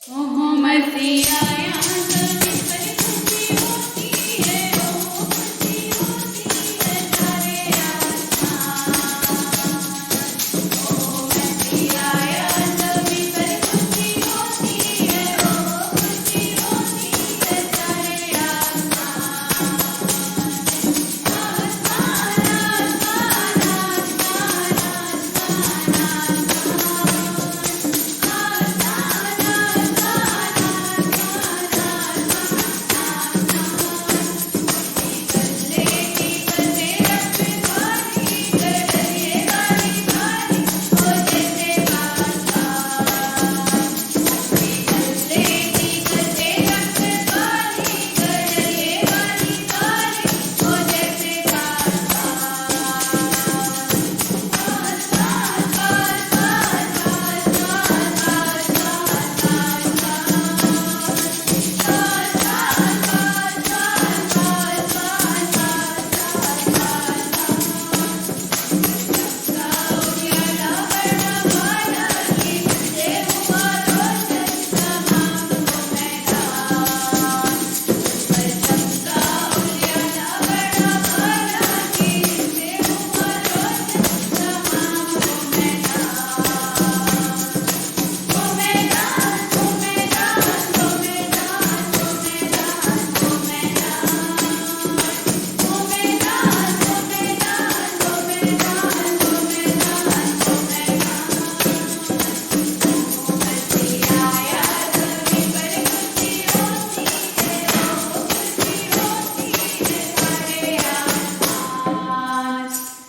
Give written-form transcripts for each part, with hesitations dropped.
ओहो मसीहा सभी पर खुशी होती है, ओहो खुशी होती है सारे आसमान। ओहो मसीहा सभी पर खुशी होती है, ओहो खुशी होती है सारे आसमान। आसमान आसमान आसमान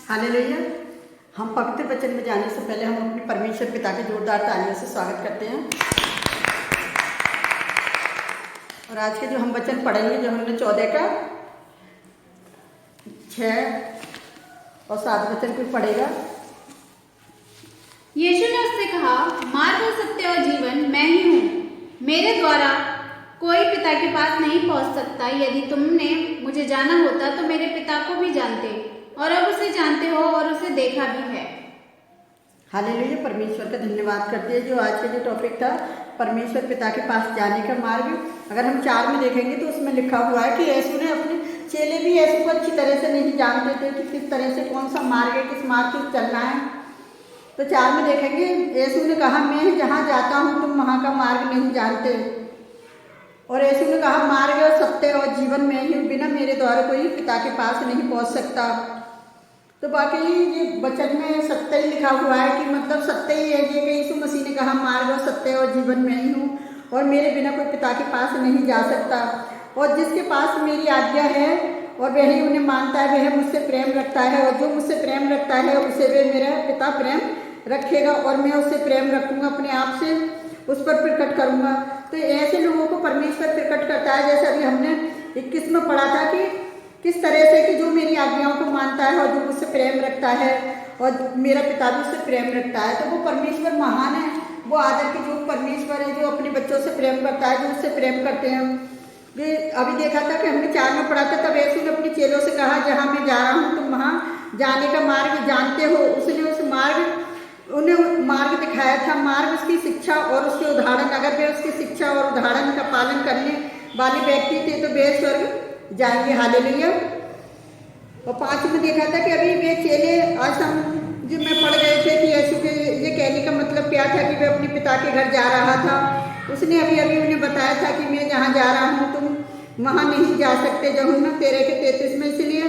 हालेलुया। हम पवित्र वचन में जाने से पहले हम अपने परमेश्वर पिता के जोरदार तालियों से स्वागत करते हैं। और आज के जो हम वचन पढ़ेंगे, जो हमने 14 का 6 और 7 वचन को पढ़ेगा। यीशु ने उससे कहा, मार्ग, सत्य और जीवन मैं ही हूँ। मेरे द्वारा कोई पिता के पास नहीं पहुँच सकता। यदि तुमने मुझे जाना होता तो मेरे पिता को भी जानते, और अब उसे जानते हो और उसे देखा भी है। हालेलुया। परमेश्वर का धन्यवाद करते हैं। जो आज का जो टॉपिक था, परमेश्वर पिता के पास जाने का मार्ग, अगर हम 4 में देखेंगे तो उसमें लिखा हुआ है कि यीशु ने अपने चेले भी यीशु को अच्छी तरह से नहीं जानते थे कि किस तरह से कौन सा मार्ग है, किस मार्ग से चलना है। तो 4 में देखेंगे, यीशु ने कहा, मैं जहाँ जाता हूँ तुम वहाँ का मार्ग नहीं जानते। और यीशु ने कहा, मार्ग और सत्य और जीवन मैं ही हूँ, बिना मेरे द्वारा कोई पिता के पास नहीं पहुँच सकता। तो बाकी ये वचन में सत्य ही लिखा हुआ है कि मतलब सत्य ही है ये कि यीशु मसीह ने कहा, मार्ग और सत्य और जीवन मैं ही हूँ, और मेरे बिना कोई पिता के पास नहीं जा सकता। और जिसके पास मेरी आज्ञा है और वही उन्हें मानता है, वह मुझसे प्रेम रखता है, और जो मुझसे प्रेम रखता है उसे वे मेरा पिता प्रेम रखेगा, और मैं उससे प्रेम रखूँगा, अपने आप से उस पर प्रकट करूँगा। तो ऐसे लोगों को परमेश्वर प्रकट करता है। जैसे अभी हमने 21 में पढ़ा था कि किस तरह से कि जो मेरी आज्ञाओं को मानता है और जो मुझसे प्रेम रखता है, और मेरा पिता भी उससे प्रेम रखता है। तो वो परमेश्वर महान है, वो आदर के जो परमेश्वर है, जो अपने बच्चों से प्रेम करता है, जो उससे प्रेम करते हैं। ये अभी देखा था कि हमने 4 में पढ़ा था, तब यीशु ने अपने चेलों से कहा, जहाँ मैं जा रहा हूँ तुम वहाँ जाने का मार्ग जानते हो। उसने उस उन्हें मार्ग दिखाया था, मार्ग उसकी शिक्षा और उसके उदाहरण। अगर वे उसकी शिक्षा और उदाहरण का पालन करने वाले व्यक्ति थे तो वे स्वर्ग जाएंगे। हालेलुया। और 5 में देखा था कि अभी वे चेले आज हम जो में पढ़ गए थे कि यीशु के ये कहने का मतलब क्या था कि वे अपने पिता के घर जा रहा था। उसने अभी उन्हें बताया था कि मैं जहाँ जा रहा हूँ तुम वहाँ नहीं जा सकते। यूहन्ना 13:33 में। इसलिए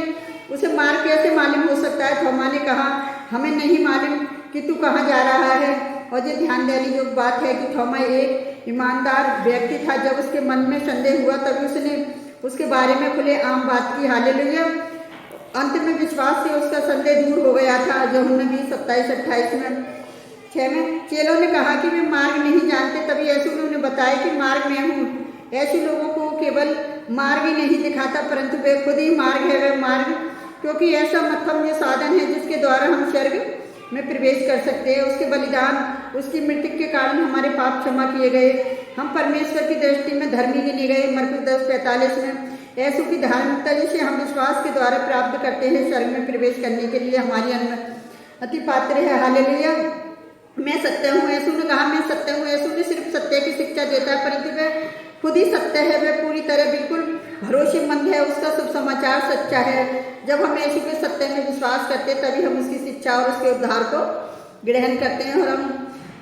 उसे मार्ग कैसे मालूम हो सकता है? थोमा ने कहा, हमें नहीं मालूम कि तू कहाँ जा रहा है। और ये ध्यान देने योग्य बात है कि थोमा एक ईमानदार व्यक्ति था। जब उसके मन में संदेह हुआ तभी उसने उसके बारे में खुले आम बात की। हालेलुया। अंत में विश्वास से उसका संदेह दूर हो गया था। यूहन्ना 20:27-28 में। 6 में चेलों ने कहा कि वे मार्ग नहीं जानते। तभी यीशु ने उन्हें बताया कि मार्ग मैं हूँ। ऐसे लोगों को केवल मार्ग ही नहीं दिखाता, परंतु वे खुद ही मार्ग है। वे मार्ग, क्योंकि ऐसा मतलब ये साधन है जिसके द्वारा हम स्वर्ग में प्रवेश कर सकते हैं। उसके बलिदान, उसकी मृत्यु के कारण हमारे पाप क्षमा किए गए, हम परमेश्वर की दृष्टि में धर्मी गिने गए। मरकुस 10:45 में। यीशु की धार्मिकता जिसे हम विश्वास के द्वारा प्राप्त करते हैं, स्वर्ग में प्रवेश करने के लिए हमारी अनुमति पात्र है। हालेलुया। मैं सत्य हूँ। यीशु ने कहा मैं सत्य हूँ। यीशु ने सिर्फ सत्य की शिक्षा देता है, परंतु वह खुद ही सत्य है। वह पूरी तरह बिल्कुल भरोसेमंद है। उसका शुभ समाचार सच्चा है। जब हम यीशु के सत्य में विश्वास करते हैं तभी हम उसकी शिक्षा और उसके उद्धार को ग्रहण करते हैं और हम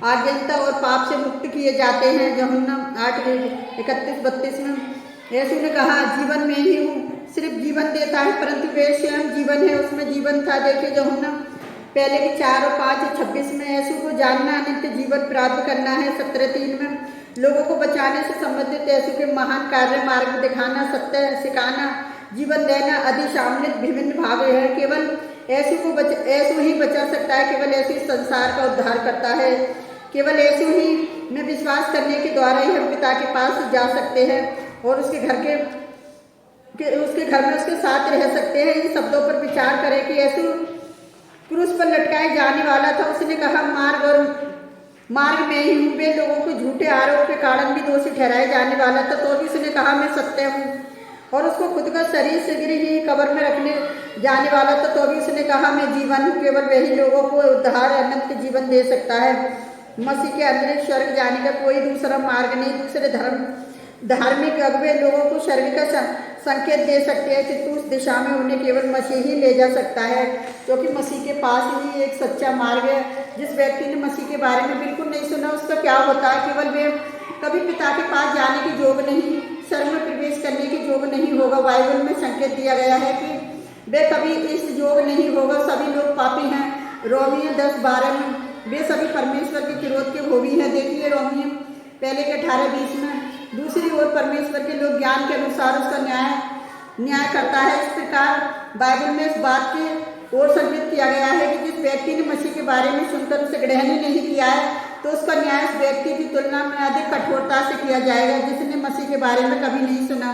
आज्ञाता और पाप से मुक्त किए जाते हैं। यूहन्ना 8:31-32 में यीशु ने कहा जीवन में ही हूँ, सिर्फ जीवन देता है, परंतु वे स्वयं जीवन है, उसमें जीवन था। देखिए यूहन्ना पहले की 4:5-26 में यीशु को जानना अनंत जीवन प्राप्त करना है। 17:3 में लोगों को बचाने से संबंधित यीशु के महान कार्य, मार्ग दिखाना, सत्य सिखाना, जीवन देना आदि शामिल विभिन्न भाग है। केवल यीशु ही बचा सकता है। केवल यीशु इस संसार का उद्धार करता है। केवल यीशु ही में विश्वास करने के द्वारा ही हम पिता के पास जा सकते हैं और उसके घर में उसके साथ रह सकते हैं। इन शब्दों पर विचार करें कि यीशु क्रूस पर लटकाए जाने वाला था। उसने कहा मार्ग में ही हूँ। वे लोगों को झूठे आरोप के कारण भी दोषी ठहराया जाने वाला था, तो भी उसने कहा मैं सत्य हूँ। और उसको खुद का शरीर शीघ्र ही कब्र में रखने जाने वाला था, तो भी उसने कहा मैं जीवन हूँ। केवल वही लोगों को उद्धार अनंत जीवन दे सकता है। मसीह के अतिरिक्त स्वर्ग जाने का कोई दूसरा मार्ग नहीं। दूसरे धार्मिक अगुवे लोगों को स्वर्ग का संकेत दे सकते हैं, किंतु उस दिशा में उन्हें केवल मसीह ही ले जा सकता है, क्योंकि मसीह के पास ही एक सच्चा मार्ग है। जिस व्यक्ति ने मसीह के बारे में बिल्कुल नहीं सुना उसका क्या होता है? केवल वे कभी पिता के पास जाने के योग नहीं, स्वर्ग में प्रवेश करने के योग नहीं होगा। बाइबल में संकेत दिया गया है कि वे कभी इस योग नहीं होगा। सभी लोग पापी हैं। रोमियो 10:12 में वे सभी परमेश्वर के विरोध के भोगी हैं। देखिए रोमियो पहले के 18-20 में दूसरी ओर परमेश्वर के लोग ज्ञान के अनुसार उसका न्याय करता है। इस प्रकार बाइबल में इस बात की ओर संकेत किया गया है कि जिस व्यक्ति ने मसीह के बारे में सुनकर उसे ग्रहण ही नहीं किया है, तो उसका न्याय उस व्यक्ति की तुलना में अधिक कठोरता से किया जाएगा जिसने मसीह के बारे में कभी नहीं सुना।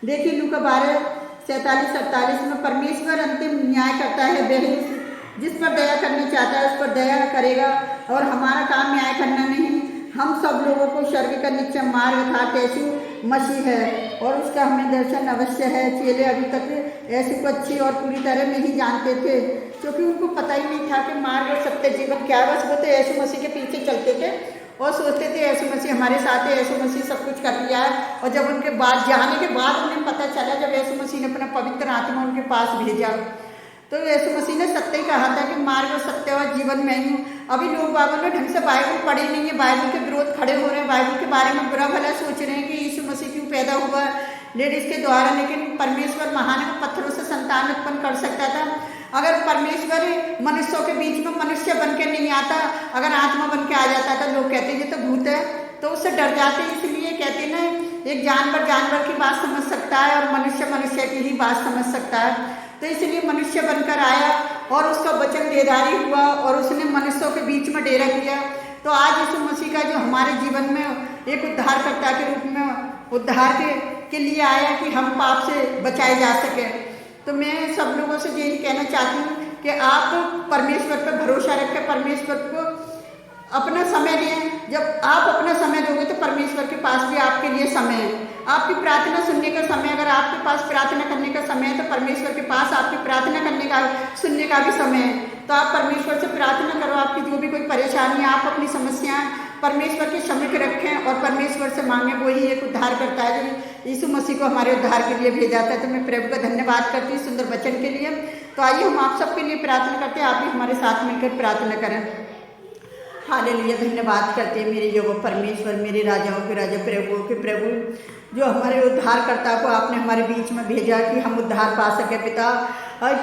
देखिए लूका 12:47-48 में परमेश्वर अंतिम न्याय करता है। वह जिस पर दया करना चाहता है उस पर दया करेगा, और हमारा काम न्याय करना नहीं। हम सब लोगों को स्वर्ग का निश्चय मार्ग अर्थात यीशु मसीह है और उसका हमें दर्शन अवश्य है। चेले अभी तक यीशु को अच्छी और पूरी तरह नहीं जानते थे, क्योंकि उनको पता ही नहीं था कि मार्ग और सत्य जीवन क्या है। बस वो तो यीशु मसीह के पीछे चलते थे और सोचते थे यीशु मसीह हमारे साथ है, यीशु मसीह सब कुछ कर दिया है। और जब उनके बाद जाने के बाद उन्हें पता चला, जब यीशु मसीह ने अपना पवित्र आत्मा उनके पास भेजा, तो यीशु मसीह ने सत्य ही कहा था कि मार्ग और सत्य और जीवन में ही हूँ। अभी लोग बाइबल में ढंग से बाइबल पढ़े नहीं है, बाइबल के विरोध खड़े हो रहे हैं, बाइबल के बारे में बुरा भला सोच रहे हैं कि यीशु मसीह क्यों पैदा हुआ लेडीज के द्वारा। लेकिन परमेश्वर महान है, पत्थरों से संतान उत्पन्न कर सकता था। अगर परमेश्वर मनुष्यों के बीच में मनुष्य बन के नहीं आता, अगर आत्मा बन के आ जाता था, लोग कहते ये तो भूत है, तो उससे डर जाते। इसलिए कहते ना एक जानवर की बात समझ सकता है और मनुष्य की ही बात समझ सकता है। तो इसलिए मनुष्य बनकर आया और उसका वचन देदारी हुआ और उसने मनुष्यों के बीच में डेरा किया। तो आज यीशु मसीह का जो हमारे जीवन में एक उद्धारकर्ता के रूप में उद्धार के लिए आया कि हम पाप से बचाए जा सके। तो मैं सब लोगों से यही कहना चाहती हूँ कि आप परमेश्वर पर भरोसा रखें, परमेश्वर को अपना समय दें। जब आप अपना समय दोगे तो परमेश्वर के पास भी आपके लिए समय है। आपकी प्रार्थना सुनने का समय, अगर आपके पास प्रार्थना करने का समय है तो परमेश्वर के पास आपकी प्रार्थना करने का सुनने का भी समय है। तो आप परमेश्वर से प्रार्थना करो। आपकी जो भी कोई परेशानी है, आप अपनी समस्याएं परमेश्वर के सम्मुख रखें और परमेश्वर से मांगे। वो ही एक उद्धार करता है जो यीशु मसीह को हमारे उद्धार के लिए भेजा था। तो मैं प्रभु का धन्यवाद करती हूँ सुंदर वचन के लिए। तो आइए हम आप सबके लिए प्रार्थना करते हैं। आप भी हमारे साथ मिलकर प्रार्थना करें। हालेलुया, धन्यवाद करते हैं मेरे योगो परमेश्वर, मेरे राजाओं के राजा, प्रभुओं के प्रभु, जो हमारे उद्धारकर्ता को आपने हमारे बीच में भेजा कि हम उद्धार पा सके पिता।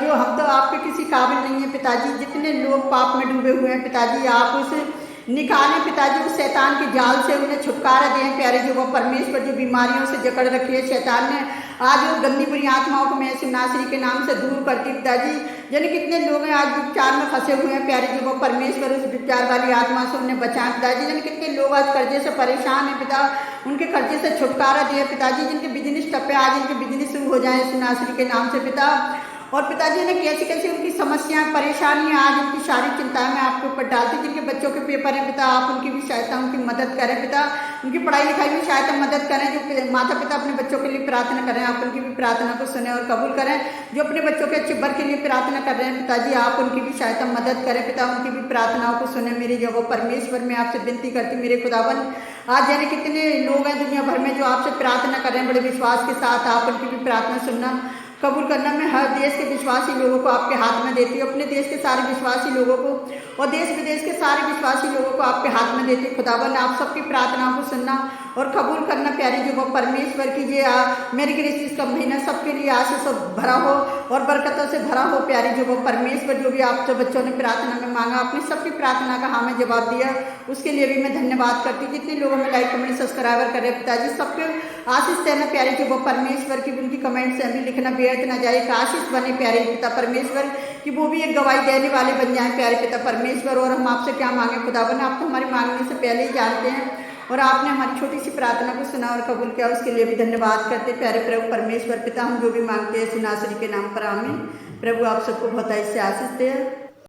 जो हम तो आपके किसी काबिल नहीं है पिताजी। जितने लोग पाप में डूबे हुए हैं पिताजी, आप उसे निकालें पिताजी, उस शैतान के जाल से उन्हें छुटकारा दें प्यारे जो परमेश्वर। जो बीमारियों से जकड़ रखी है शैतान ने, आज वो गंदी बुरी आत्माओं को मैं यीशु नासरी के नाम से दूर करती पिताजी। यानी कितने लोग हैं आज विचार में फंसे हुए हैं प्यारे जो परमेश्वर, उस विचार वाली आत्मा से उन्हें बचाएं पिताजी। यानी कितने लोग आज कर्जे से परेशान हैं पिता, उनके कर्जे से छुटकारा दिए पिताजी। जिनके बिजनेस टप्पे आज इनके बिजनेस शुरू हो जाए यीशु नासरी के नाम से पिता। और पिताजी ने कैसे कैसे उनकी समस्याएं परेशानियां आज उनकी सारी चिंताएं मैं आपके ऊपर डालती, जिनके बच्चों के पेपर हैं पिता आप उनकी भी सहायता उनकी मदद करें पिता, उनकी पढ़ाई लिखाई में सहायता मदद करें। जो माता पिता अपने बच्चों के लिए प्रार्थना करें आप उनकी भी प्रार्थना को सुने और कबूल करें। जो अपने बच्चों के अच्छे बर के लिए प्रार्थना कर रहे हैं पिताजी आप उनकी भी सहायता मदद करें पिता, उनकी भी प्रार्थनाओं को सुने। मेरी जब परमेश्वर मैं आपसे विनती करती मेरे खुदावन, आज जाने कितने लोग हैं दुनिया भर में जो आपसे प्रार्थना कर रहे हैं बड़े विश्वास के साथ, आप उनकी भी प्रार्थना सुनना कबूल करना। मैं हर देश के विश्वासी लोगों को आपके हाथ में देती हूँ, अपने देश के सारे विश्वासी लोगों को और देश विदेश के सारे विश्वासी लोगों को आपके हाथ में देती हूँ। खुदावन आप सबकी प्रार्थनाओं को सुनना और कबूल करना प्यारी जो वो परमेश्वर कीजिए। मेरी क्रिसमस का महीना सबके लिए आशीष से भरा हो और बरकतों से भरा हो प्यारी जो वो परमेश्वर। जो भी आप जो बच्चों ने प्रार्थना में मांगा अपनी सबकी प्रार्थना का हाँ में जवाब दिया, उसके लिए भी मैं धन्यवाद करती हूँ। जितने लोगों में लाइक कमेंट सब्सक्राइबर करे पिताजी सबके आशीष देना प्यारे जो वो परमेश्वर की उनकी कमेंट से हमें लिखना बेहद ना जाए, एक आशीष बने प्यारे पिता परमेश्वर कि वो भी एक गवाही देने वाले बन जाए प्यारे पिता परमेश्वर। और हम आपसे क्या मांगे खुदावन, आप तो हमारे मांगने से पहले ही जानते हैं और आपने हमारी छोटी सी प्रार्थना को सुना और कबूल किया, उसके लिए भी धन्यवाद करते प्यारे प्रभु परमेश्वर पिता। हम जो भी मांगते हैं सुनासरी के नाम पर आमीन। प्रभु आप सबको बहुत से आशीष दे।